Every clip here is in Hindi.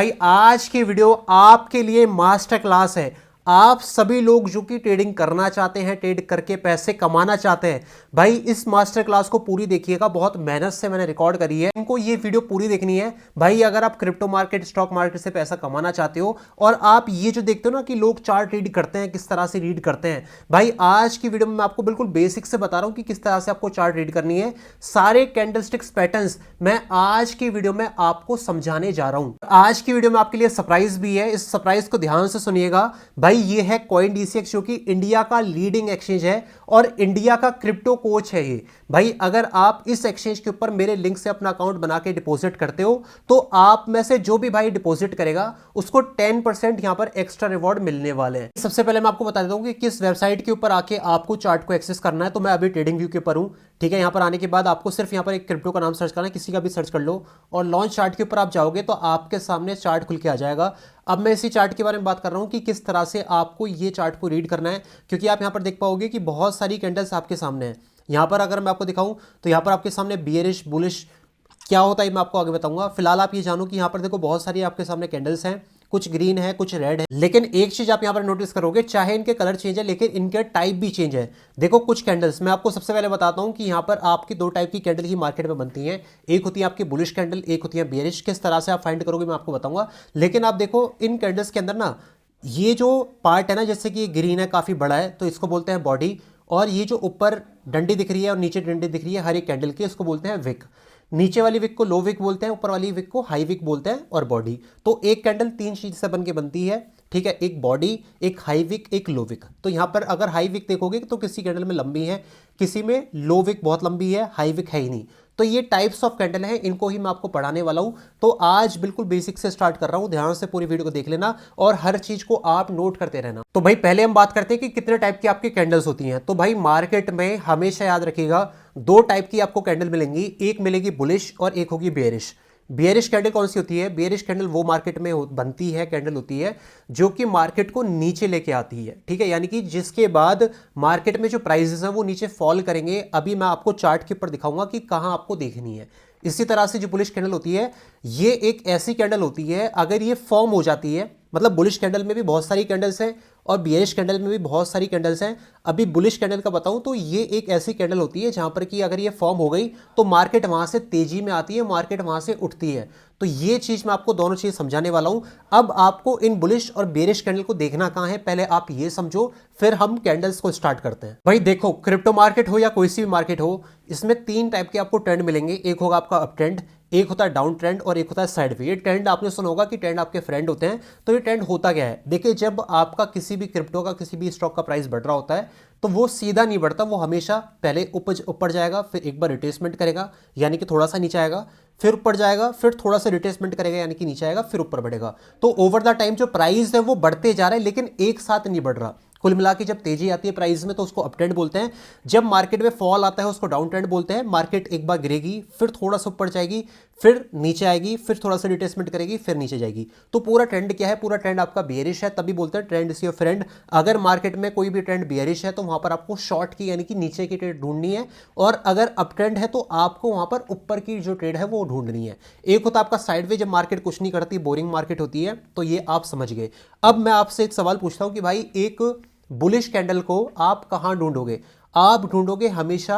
भाई आज की वीडियो आपके लिए मास्टर क्लास है। आप सभी लोग जो कि ट्रेडिंग करना चाहते हैं, ट्रेड करके पैसे कमाना चाहते हैं, भाई इस मास्टर क्लास को पूरी देखिएगा। बहुत मेहनत से मैंने रिकॉर्ड करी है, इनको ये वीडियो पूरी देखनी है। भाई अगर आप क्रिप्टो मार्केट, स्टॉक मार्केट से पैसा कमाना चाहते हो और आप ये जो देखते हो ना कि लोग चार्ट रीड करते हैं, किस तरह से रीड करते हैं, भाई आज की वीडियो में मैं आपको बिल्कुल बेसिक से बता रहा हूं कि किस तरह से आपको चार्ट रीड करनी है। सारे कैंडलस्टिक्स पैटर्न्स मैं आज की वीडियो में आपको समझाने जा रहा हूं। आज की वीडियो में आपके लिए सरप्राइज भी है, इस सरप्राइज को ध्यान से सुनिएगा। भाई ये है CoinDCX जो कि इंडिया का लीडिंग एक्सचेंज है और इंडिया का क्रिप्टो कोच है ये। भाई अगर आप इस एक्सचेंज के ऊपर मेरे लिंक से अपना अकाउंट बना के डिपॉजिट करते हो तो आप में से जो भी भाई डिपॉजिट करेगा उसको 10% यहां पर एक्स्ट्रा रिवॉर्ड मिलने वाले हैं। सबसे पहले मैं आपको बता देता हूं कि किस वेबसाइट के ऊपर आके आपको चार्ट को एक्सेस करना है। तो मैं अभी ट्रेडिंग व्यू के ऊपर हूं, ठीक है। यहां पर आने के बाद आपको सिर्फ यहां पर एक क्रिप्टो का नाम सर्च करना है, किसी का भी सर्च कर लो और लॉन्च चार्ट के ऊपर आप जाओगे तो आपके सामने चार्ट खुल के आ जाएगा। अब मैं इसी चार्ट के बारे में बात कर रहा हूं कि किस तरह से आपको ये चार्ट को रीड करना है, क्योंकि आप यहां पर देख पाओगे कि बहुत सारी कैंडल्स आपके सामने हैं। यहां पर अगर मैं आपको दिखाऊं तो यहां पर आपके सामने बियरिश, बुलिश क्या होता है मैं आपको आगे बताऊंगा। फिलहाल आप ये जानो कि यहां पर देखो बहुत सारी आपके सामने कैंडल्स हैं, कुछ ग्रीन है, कुछ रेड है, लेकिन एक चीज आप यहां पर नोटिस करोगे, चाहे इनके कलर चेंज है लेकिन इनके टाइप भी चेंज है। देखो कुछ कैंडल्स मैं आपको सबसे पहले बताता हूं कि यहां पर आपकी दो टाइप की कैंडल ही मार्केट में बनती हैं। एक होती है आपकी बुलिश कैंडल, एक होती है बियरिश। किस तरह से आप फाइंड करोगे मैं आपको बताऊंगा। लेकिन आप देखो इन कैंडल्स के अंदर ना ये जो पार्ट है ना, जैसे कि ग्रीन है, काफी बड़ा है, तो इसको बोलते हैं बॉडी। और ये जो ऊपर डंडी दिख रही है और नीचे डंडी दिख रही है हर एक कैंडल की, इसको बोलते हैं विक। नीचे वाली विक को लो विक बोलते हैं, ऊपर वाली विक को हाई विक बोलते हैं, और बॉडी। तो एक कैंडल तीन चीज से बन के बनती है, ठीक है। एक बॉडी, एक हाई विक, एक लो विक। तो यहां पर अगर हाई विक देखोगे तो किसी कैंडल में लंबी है, किसी में लो विक बहुत लंबी है, हाई विक है ही नहीं। तो ये टाइप्स ऑफ कैंडल है, इनको ही मैं आपको पढ़ाने वाला हूं। तो आज बिल्कुल बेसिक से स्टार्ट कर रहा हूं, ध्यान से पूरी वीडियो को देख लेना और हर चीज को आप नोट करते रहना। तो भाई पहले हम बात करते हैं कि कितने टाइप की आपकी कैंडल्स होती हैं। तो भाई मार्केट में हमेशा याद रखिएगा दो टाइप की आपको कैंडल मिलेंगी, एक मिलेगी बुलिश और एक होगी बेयरिश। बियरिश कैंडल कौन सी होती है? बियरिश कैंडल वो मार्केट में बनती है, कैंडल होती है जो कि मार्केट को नीचे लेके आती है, ठीक है। यानी कि जिसके बाद मार्केट में जो प्राइसेस हैं वो नीचे फॉल करेंगे। अभी मैं आपको चार्ट के ऊपर दिखाऊंगा कि कहां आपको देखनी है। इसी तरह से जो बुलिश कैंडल होती है, ये एक ऐसी कैंडल होती है अगर ये फॉर्म हो जाती है, मतलब बुलिश कैंडल में भी बहुत सारी कैंडल्स हैं और बियरिश कैंडल में भी बहुत सारी कैंडल्स हैं। अभी बुलिश कैंडल का बताऊं तो ये एक ऐसी कैंडल होती है जहां पर कि अगर ये फॉर्म हो गई तो मार्केट वहां से तेजी में आती है, मार्केट वहां से उठती है। तो ये चीज मैं आपको दोनों चीज समझाने वाला हूं। अब आपको इन बुलिश और बेरिश कैंडल को देखना कहां है, पहले आप ये समझो, फिर हम कैंडल्स को स्टार्ट करते हैं। भाई देखो क्रिप्टो मार्केट हो या कोई सी भी मार्केट हो, इसमें तीन टाइप के आपको ट्रेंड मिलेंगे। एक होगा आपका अप ट्रेंड, एक होता है डाउन ट्रेंड और एक होता है साइड वे। ये ट्रेंड आपने सुना होगा कि ट्रेंड आपके फ्रेंड होते हैं। तो ये ट्रेंड होता क्या है, देखिए जब आपका किसी भी क्रिप्टो का, किसी भी स्टॉक का प्राइस बढ़ रहा होता है तो वो सीधा नहीं बढ़ता, वो हमेशा पहले ऊपर जाएगा, फिर एक बार रिट्रेसमेंट करेगा यानी कि थोड़ा सा नीचे आएगा, फिर ऊपर जाएगा, फिर थोड़ा सा रिट्रेसमेंट करेगा यानी कि नीचे आएगा, फिर ऊपर बढ़ेगा। तो ओवर द टाइम जो प्राइस है वो बढ़ते जा रहा है लेकिन एक साथ नहीं बढ़ रहा। कुल मिला के जब तेजी आती है प्राइस में तो उसको अप ट्रेंड बोलते हैं, जब मार्केट में फॉल आता है उसको डाउन ट्रेंड बोलते हैं। मार्केट एक बार गिरेगी, फिर थोड़ा सा ऊपर जाएगी, फिर नीचे आएगी, फिर थोड़ा सा रिट्रेसमेंट करेगी, फिर नीचे जाएगी। तो पूरा ट्रेंड क्या है, पूरा ट्रेंड आपका बियरिश है, तभी बोलते हैं ट्रेंड इज योर फ्रेंड। अगर मार्केट में कोई भी ट्रेंड बियरिश है तो वहां पर आपको शॉर्ट की यानी कि नीचे की ट्रेड ढूंढनी है, और अगर अप ट्रेंड है तो आपको वहां पर ऊपर की जो ट्रेड है वो ढूंढनी है। एक होता है आपका साइडवे, जब मार्केट कुछ नहीं करती, बोरिंग मार्केट होती है, तो ये आप समझ गए। अब मैं आपसे एक सवाल पूछता हूं कि भाई एक बुलिश कैंडल को आप कहां ढूंढोगे? आप ढूंढोगे हमेशा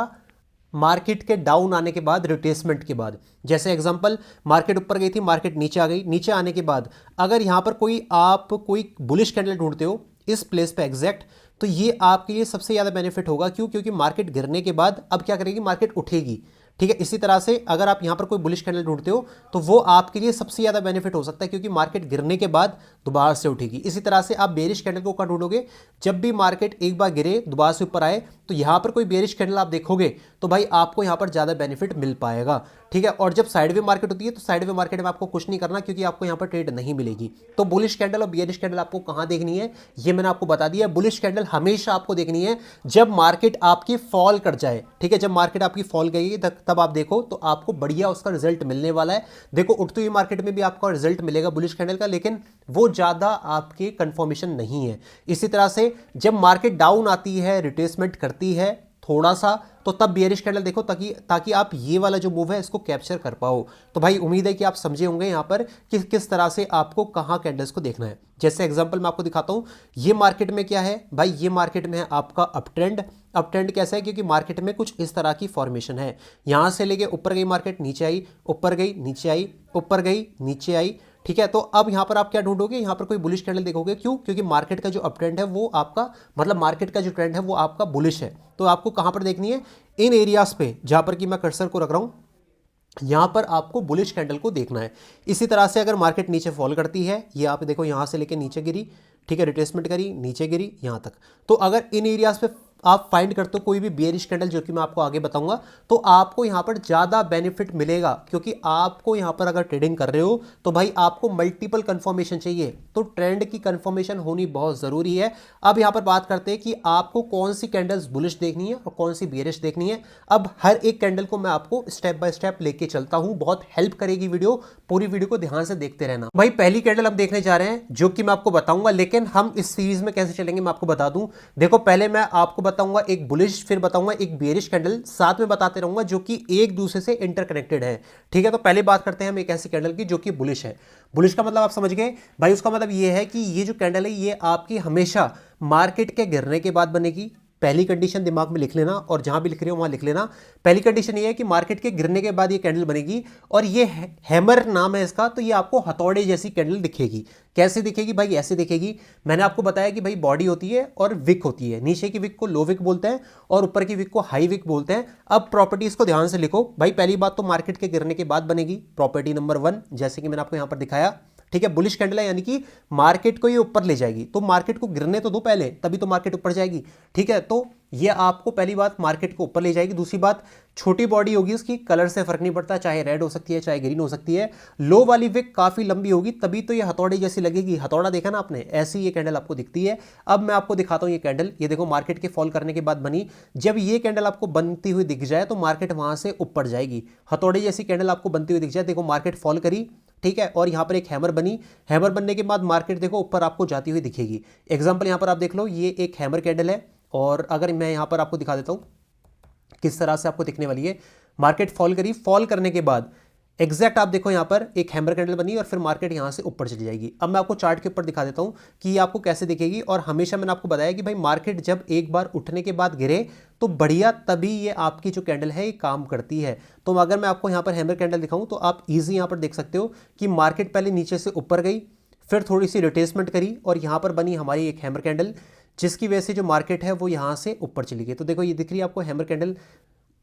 मार्केट के डाउन आने के बाद, रिट्रेसमेंट के बाद। जैसे एग्जांपल, मार्केट ऊपर गई थी, मार्केट नीचे आ गई, नीचे आने के बाद अगर यहां पर कोई बुलिश कैंडल ढूंढते हो इस प्लेस पे एग्जैक्ट, तो ये आपके लिए सबसे ज्यादा बेनिफिट होगा। क्यों? क्योंकि मार्केट गिरने के बाद अब क्या करेगी, मार्केट उठेगी, ठीक है। इसी तरह से अगर आप यहां पर कोई बुलिश कैंडल ढूंढते हो तो वो आपके लिए सबसे ज्यादा बेनिफिट हो सकता है, क्योंकि मार्केट गिरने के बाद दोबारा से उठेगी। इसी तरह से आप बेरिश कैंडल को कहां ढूंढोगे, जब भी मार्केट एक बार गिरे, दोबारा से ऊपर आए, तो यहां पर कोई बेरिश कैंडल आप देखोगे तो भाई आपको यहां पर ज्यादा बेनिफिट मिल पाएगा, ठीक है। और जब साइडवे मार्केट होती है तो साइडवे मार्केट में आपको कुछ नहीं करना, क्योंकि आपको यहां पर ट्रेड नहीं मिलेगी। तो बुलिश कैंडल और बेरिश कैंडल आपको कहां देखनी है ये मैंने आपको बता दिया। बुलिश कैंडल हमेशा आपको देखनी है जब मार्केट आपकी फॉल कर जाए, ठीक है। जब मार्केट आपकी फॉल गई तब आप देखो तो आपको बढ़िया उसका रिजल्ट मिलने वाला है। देखो उठती हुई मार्केट में भी आपका रिजल्ट मिलेगा बुलिश कैंडल का, लेकिन वो ज्यादा आपके कंफर्मेशन नहीं है। इसी तरह से जब मार्केट डाउन आती है, रिट्रेसमेंट करती है, थोड़ा सा, तो तब बियरिश कैंडल देखो, ताकि आप ये वाला जो मूव है इसको कैप्चर कर पाओ। तो भाई उम्मीद है कि आप समझे होंगे यहाँ पर कि किस तरह से आपको कहाँ कैंडल्स को देखना है। जैसे एग्जांपल मैं आपको दिखाता हूँ, ये मार्केट में क्या है भाई, ये मार्केट में है आपका अप ट्रेंड। अप ट्रेंड कैसा है, क्योंकि मार्केट में कुछ इस तरह की फॉर्मेशन है, यहाँ से लेके ऊपर गई मार्केट, नीचे आई, ऊपर गई, नीचे आई, ऊपर गई, नीचे आई, ठीक है। तो अब यहाँ पर आप क्या ढूंढोगे, यहाँ पर कोई बुलिश कैंडल देखोगे। क्यों? क्योंकि मार्केट का जो अप ट्रेंड है वो आपका, मतलब मार्केट का जो ट्रेंड है वो आपका बुलिश है। तो आपको कहाँ पर देखनी है, इन एरियाज पे जहाँ पर कि मैं कर्सर को रख रहा हूँ, यहाँ पर आपको बुलिश कैंडल को देखना है। इसी तरह से अगर मार्केट नीचे फॉल करती है, ये आप देखो यहाँ से लेके नीचे गिरी, ठीक है, रिट्रेसमेंट करी, नीचे गिरी यहाँ तक, तो अगर इन एरियाज पे आप फाइंड करते हो कोई भी बेयरिश कैंडल, जो कि मैं आपको आगे बताऊंगा, तो आपको यहाँ पर ज़्यादा बेनिफिट मिलेगा। क्योंकि आपको यहाँ पर अगर ट्रेडिंग कर रहे हो तो भाई आपको मल्टीपल कंफर्मेशन चाहिए, तो ट्रेंड की कंफर्मेशन होनी बहुत ज़रूरी है। अब यहाँ पर बात करते हैं कि आपको कौन सी कैंडल्स बुलिश देखनी है और कौन सी बेयरिश देखनी है। अब हर एक कैंडल को मैं आपको स्टेप बाय स्टेप लेके चलता हूँ, बहुत हेल्प करेगी वीडियो, पूरी वीडियो को ध्यान से देखते रहना। भाई पहली कैंडल हम देखने जा रहे हैं, जो कि मैं आपको बताऊंगा, लेकिन हम इस सीरीज में कैसे चलेंगे मैं आपको बता दूं। देखो पहले मैं आपको बताऊंगा एक बुलिश, फिर बताऊंगा एक बेयरिश कैंडल, साथ में बताते रहूंगा, जो कि एक दूसरे से इंटरकनेक्टेड है, ठीक है। तो पहले बात करते हैं हम एक ऐसी कैंडल की जो कि बुलिश है। बुलिश का मतलब आप समझ गए भाई, उसका मतलब ये है कि ये जो कैंडल है ये आपकी हमेशा मार्केट के गिरने के बाद बनेगी। पहली कंडीशन दिमाग में लिख लेना, और जहां भी लिख रहे हो वहां लिख लेना। पहली कंडीशन ये है कि मार्केट के गिरने के बाद ये कैंडल बनेगी, और ये हैमर नाम है इसका, तो ये आपको हथौड़े जैसी कैंडल दिखेगी। कैसे दिखेगी भाई? ऐसे दिखेगी। मैंने आपको बताया कि भाई बॉडी होती है और विक होती है, नीचे की विक को लो विक बोलते हैं और ऊपर की विक को हाई विक बोलते हैं। अब प्रॉपर्टीज को ध्यान से लिखो भाई। पहली बात तो मार्केट के गिरने के बाद बनेगी, प्रॉपर्टी नंबर 1, जैसे कि मैंने आपको यहां पर दिखाया, ठीक है। बुलिश कैंडल है, यानी कि मार्केट को ये ऊपर ले जाएगी, तो मार्केट को गिरने तो दो पहले, तभी तो मार्केट ऊपर जाएगी, ठीक है। तो ये आपको पहली बात मार्केट को ऊपर ले जाएगी। दूसरी बात, छोटी बॉडी होगी उसकी, कलर से फर्क नहीं पड़ता, चाहे रेड हो सकती है चाहे ग्रीन हो सकती है। लो वाली विक काफी लंबी होगी, तभी तो ये हथौड़े जैसी लगेगी। हथौड़ा देखा ना आपने, ऐसी ये कैंडल आपको दिखती है। अब मैं आपको दिखाता हूं ये कैंडल, ये देखो मार्केट के फॉल करने के बाद बनी। जब ये कैंडल आपको बनती हुई दिख जाए तो मार्केट वहां से ऊपर जाएगी। हथौड़े जैसी कैंडल आपको बनती हुई दिख जाए, देखो मार्केट फॉल करी, ठीक है, और यहां पर एक हैमर बनी। हैमर बनने के बाद मार्केट देखो ऊपर आपको जाती हुई दिखेगी। एग्जांपल यहां पर आप देख लो, ये एक हैमर कैंडल है, और अगर मैं यहां पर आपको दिखा देता हूं किस तरह से आपको दिखने वाली है। मार्केट फॉल करी, फॉल करने के बाद एग्जैक्ट आप देखो यहां पर एक हैमर कैंडल बनी और फिर मार्केट यहां से ऊपर चली जाएगी। अब मैं आपको चार्ट के ऊपर दिखा देता हूं कि ये आपको कैसे दिखेगी। और हमेशा मैंने आपको बताया कि भाई मार्केट जब एक बार उठने के बाद गिरे तो बढ़िया, तभी ये आपकी जो कैंडल है ये काम करती है। तो अगर मैं आपको यहां पर हैमर कैंडल दिखाऊं तो आप इजी यहां पर देख सकते हो कि मार्केट पहले नीचे से ऊपर गई, फिर थोड़ी सी रिट्रेसमेंट करी, और यहां पर बनी हमारी एक हैमर कैंडल, जिसकी वजह से जो मार्केट है वो यहां से ऊपर चली गई। तो देखो ये दिख रही है आपको हैमर कैंडल,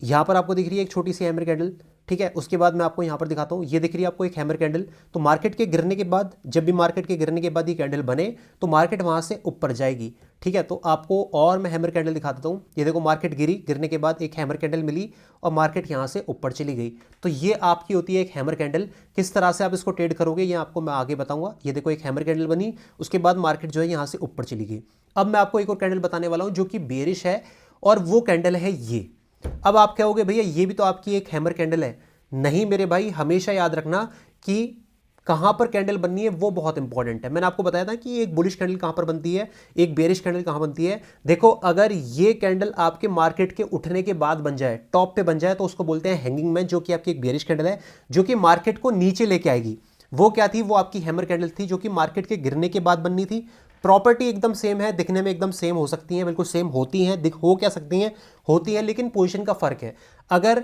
यहां पर आपको दिख रही है एक छोटी सी हैमर कैंडल, ठीक है। उसके बाद मैं आपको यहां पर दिखाता हूं, ये दिख रही है आपको एक हैमर कैंडल। तो मार्केट के गिरने के बाद, जब भी मार्केट के गिरने के बाद ये कैंडल बने तो मार्केट वहां से ऊपर जाएगी, ठीक है। तो आपको और मैं हैमर कैंडल दिखा देता हूं। ये देखो मार्केट गिरी, गिरने के बाद एक हैमर कैंडल मिली और मार्केट यहां से ऊपर चली गई। तो ये आपकी होती है एक हैमर कैंडल। किस तरह से आप इसको ट्रेड करोगे ये आपको मैं आगे बताऊंगा। ये देखो एक हैमर कैंडल बनी, उसके बाद मार्केट जो है यहां से ऊपर चली गई। अब मैं आपको एक और कैंडल बताने वाला हूं जो कि बेरिश है, और वो कैंडल है ये। अब आप कहोगे भैया ये भी तो आपकी एक हैमर कैंडल है। नहीं मेरे भाई, हमेशा याद रखना कि कहां पर कैंडल बननी है वो बहुत इंपॉर्टेंट है। मैंने आपको बताया था कि एक बुलिश कैंडल कहां पर बनती है, एक बेरिश कैंडल कहां बनती है। देखो अगर ये कैंडल आपके मार्केट के उठने के बाद बन जाए, टॉप पे बन जाए, तो उसको बोलते हैं हैंगिंग मैन, जो कि आपकी एक बेरिश कैंडल है, जो कि मार्केट को नीचे लेके आएगी। वो क्या थी? वो आपकी हैमर कैंडल थी, जो कि मार्केट के गिरने के बाद बननी थी। प्रॉपर्टी एकदम सेम है, दिखने में एकदम सेम हो सकती है, बिल्कुल सेम होती हैं, हो क्या सकती हैं, होती है, लेकिन पोजीशन का फर्क है। अगर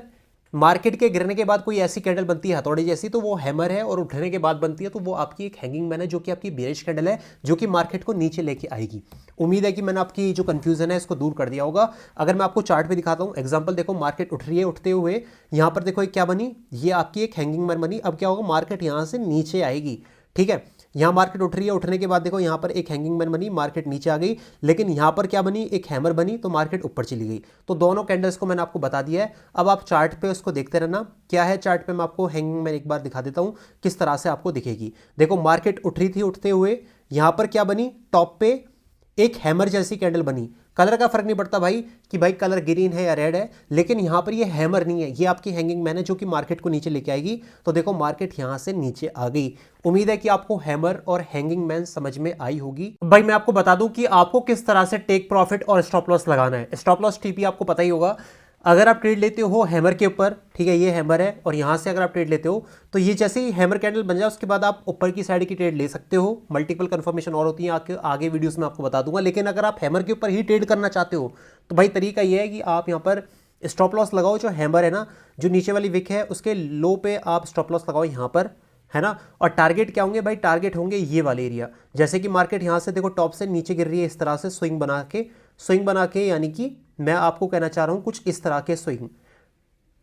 मार्केट के गिरने के बाद कोई ऐसी कैंडल बनती है हथौड़े जैसी, तो वो हैमर है, और उठने के बाद बनती है तो वो आपकी एक हैंगिंग मैन है, जो कि आपकी बेरिश कैंडल है, जो कि मार्केट को नीचे लेके आएगी। उम्मीद है कि मैंने आपकी जो कंफ्यूजन है इसको दूर कर दिया होगा। अगर मैं आपको चार्ट पे दिखाता हूं, एग्जांपल देखो मार्केट उठ रही है, उठते हुए यहां पर देखो एक क्या बनी, ये आपकी एक हैंगिंग मैन बनी। अब क्या होगा, मार्केट यहां से नीचे आएगी, ठीक है। यहां मार्केट उठ रही है, उठने के बाद देखो यहां पर एक हैंगिंग मैन बनी, मार्केट नीचे आ गई, लेकिन यहां पर क्या बनी, एक हैमर बनी, तो मार्केट ऊपर चली गई। तो दोनों कैंडल्स को मैंने आपको बता दिया है। अब आप चार्ट पे उसको देखते रहना क्या है। चार्ट पे मैं आपको हैंगिंग मैन एक बार दिखा देता हूं किस तरह से आपको दिखेगी। देखो मार्केट उठ रही थी, उठते हुए यहां पर क्या बनी, टॉप पे एक हैमर जैसी कैंडल बनी, कलर का फर्क नहीं पड़ता भाई कि भाई कलर ग्रीन है या रेड है, लेकिन यहाँ पर ये हैमर नहीं है, ये आपकी हैंगिंग मैन है जो कि मार्केट को नीचे लेके आएगी। तो देखो मार्केट यहाँ से नीचे आ गई। उम्मीद है कि आपको हैमर और हैंगिंग मैन समझ में आई होगी। भाई मैं आपको बता दूं कि आपको किस तरह से टेक प्रॉफिट और स्टॉप लॉस लगाना है। स्टॉप लॉस टीपी आपको पता ही होगा। अगर आप ट्रेड लेते हो हैमर के ऊपर, ठीक है, ये हैमर है और यहाँ से अगर आप ट्रेड लेते हो तो ये जैसे ही हैमर कैंडल बन जाए उसके बाद आप ऊपर की साइड की ट्रेड ले सकते हो। मल्टीपल कंफर्मेशन और होती है, आगे वीडियोस में आपको बता दूंगा। लेकिन अगर आप हैमर के ऊपर ही ट्रेड करना चाहते हो तो भाई तरीका ये है कि आप यहाँ पर स्टॉप लॉस लगाओ। जो हैमर है ना, जो नीचे वाली विक है उसके लो पे आप स्टॉप लॉस लगाओ यहाँ पर, है ना। और टारगेट क्या होंगे भाई, टारगेट होंगे ये वाले एरिया। जैसे कि मार्केट यहाँ से देखो टॉप से नीचे गिर रही है इस तरह से स्विंग बना के, यानी कि मैं आपको कहना चाह रहा हूँ कुछ इस तरह के स्विंग,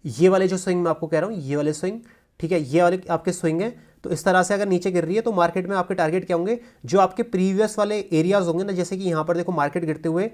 ये वाले जो स्विंग मैं आपको कह रहा हूँ, ये वाले स्विंग, ठीक है, ये वाले आपके स्विंग है। तो इस तरह से अगर नीचे गिर रही है तो मार्केट में आपके टारगेट क्या होंगे, जो आपके प्रीवियस वाले एरियाज होंगे ना। जैसे कि यहाँ पर देखो मार्केट गिरते हुए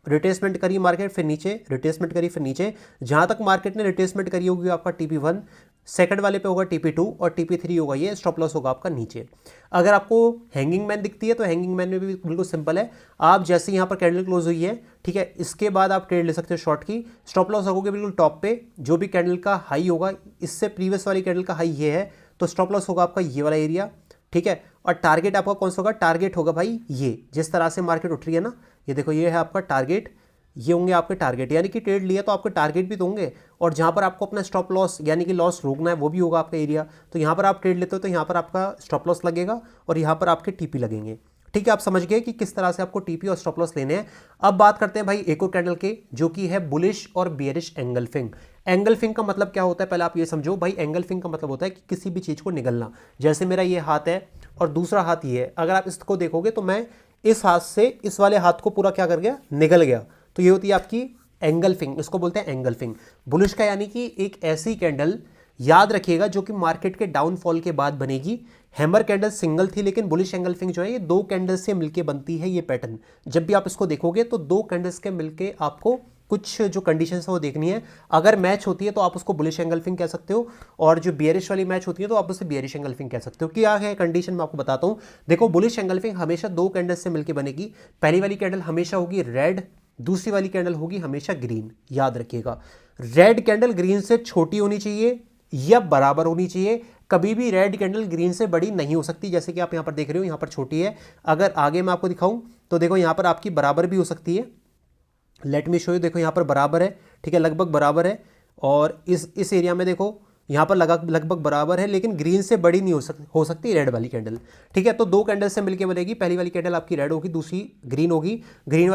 रिट्रेसमेंट करी मार्केट, फिर नीचे रिट्रेसमेंट करी, फिर नीचे। जहाँ तक मार्केट ने रिट्रेसमेंट करी होगी आपका TP1, सेकंड वाले पे होगा TP2 और TP3 होगा ये स्टॉप लॉस होगा आपका नीचे। अगर आपको हैंगिंग मैन दिखती है तो हैंगिंग मैन में भी बिल्कुल सिंपल है। आप जैसे यहाँ पर कैंडल क्लोज हुई है, ठीक है, इसके बाद आप ट्रेड ले सकते हो शॉर्ट की। स्टॉप लॉस रखोगे बिल्कुल टॉप पे, जो भी कैंडल का हाई होगा, इससे प्रीवियस वाली कैंडल का हाई ये है, तो स्टॉप लॉस होगा आपका ये वाला एरिया, ठीक है। और टारगेट आपका कौन सा होगा, टारगेट होगा भाई ये, जिस तरह से मार्केट उठ रही है ना, ये देखो ये है आपका टारगेट, ये होंगे आपके टारगेट। यानी कि ट्रेड लिया तो आपके टारगेट भी तो होंगे, और जहाँ पर आपको अपना स्टॉप लॉस यानी कि लॉस रोकना है वो भी होगा आपका एरिया। तो यहाँ पर आप ट्रेड लेते हो तो यहाँ पर आपका स्टॉप लॉस लगेगा और यहाँ पर आपके TP लगेंगे, ठीक है। आप समझ गए कि किस तरह से आपको TP और स्टॉप लॉस लेने हैं। अब बात करते हैं भाई एक और कैंडल के, जो कि है बुलिश और बेयरिश एंगल्फिंग। एंगल्फिंग का मतलब क्या होता है, पहले आप ये समझो भाई। एंगल्फिंग का मतलब होता है कि किसी भी चीज़ को निगलना। जैसे मेरा ये हाथ है और दूसरा हाथ ये है, अगर आप इसको देखोगे तो मैं इस हाथ से इस वाले हाथ को पूरा क्या कर गया, निगल गया। तो ये होती है आपकी एंगल्फिंग, इसको बोलते हैं एंगल्फिंग। बुलिश का यानी कि एक ऐसी कैंडल, याद रखिएगा, जो कि मार्केट के डाउनफॉल के बाद बनेगी। हैमर कैंडल सिंगल थी, लेकिन बुलिश एंगल्फिंग जो है ये दो कैंडल्स से मिलके बनती है। ये पैटर्न जब भी आप इसको देखोगे तो दो कैंडल्स के मिलके आपको कुछ जो कंडीशंस है वो देखनी है। अगर मैच होती है तो आप उसको बुलिश एंगल्फिंग कह सकते हो, और जो बियरिश वाली मैच होती है तो आप उसे बियरिश एंगल्फिंग कह सकते हो। क्या है कंडीशन मैं आपको बताता हूँ। देखो बुलिश एंगल्फिंग हमेशा दो कैंडल्स से मिलकर बनेगी। पहली वाली कैंडल हमेशा होगी रेड, दूसरी वाली कैंडल होगी हमेशा ग्रीन। याद रखिएगा, रेड कैंडल ग्रीन से छोटी होनी चाहिए या बराबर होनी चाहिए। कभी भी रेड कैंडल ग्रीन से बड़ी नहीं हो सकती। जैसे कि आप यहां पर देख रहे हो, यहां पर छोटी है। अगर आगे मैं आपको दिखाऊं तो देखो यहां पर आपकी बराबर भी हो सकती है। लेट मी शो यू, देखो यहां पर बराबर है, ठीक है, लगभग बराबर है। और इस एरिया में देखो यहाँ पर लगभग बराबर है, लेकिन ग्रीन से बड़ी नहीं हो सकती रेड वाली कैंडल, ठीक है। तो दो कैंडल से मिलकर बनेगी। पहली वाली कैंडल आपकी रेड होगी, दूसरी ग्रीन होगी। ग्रीन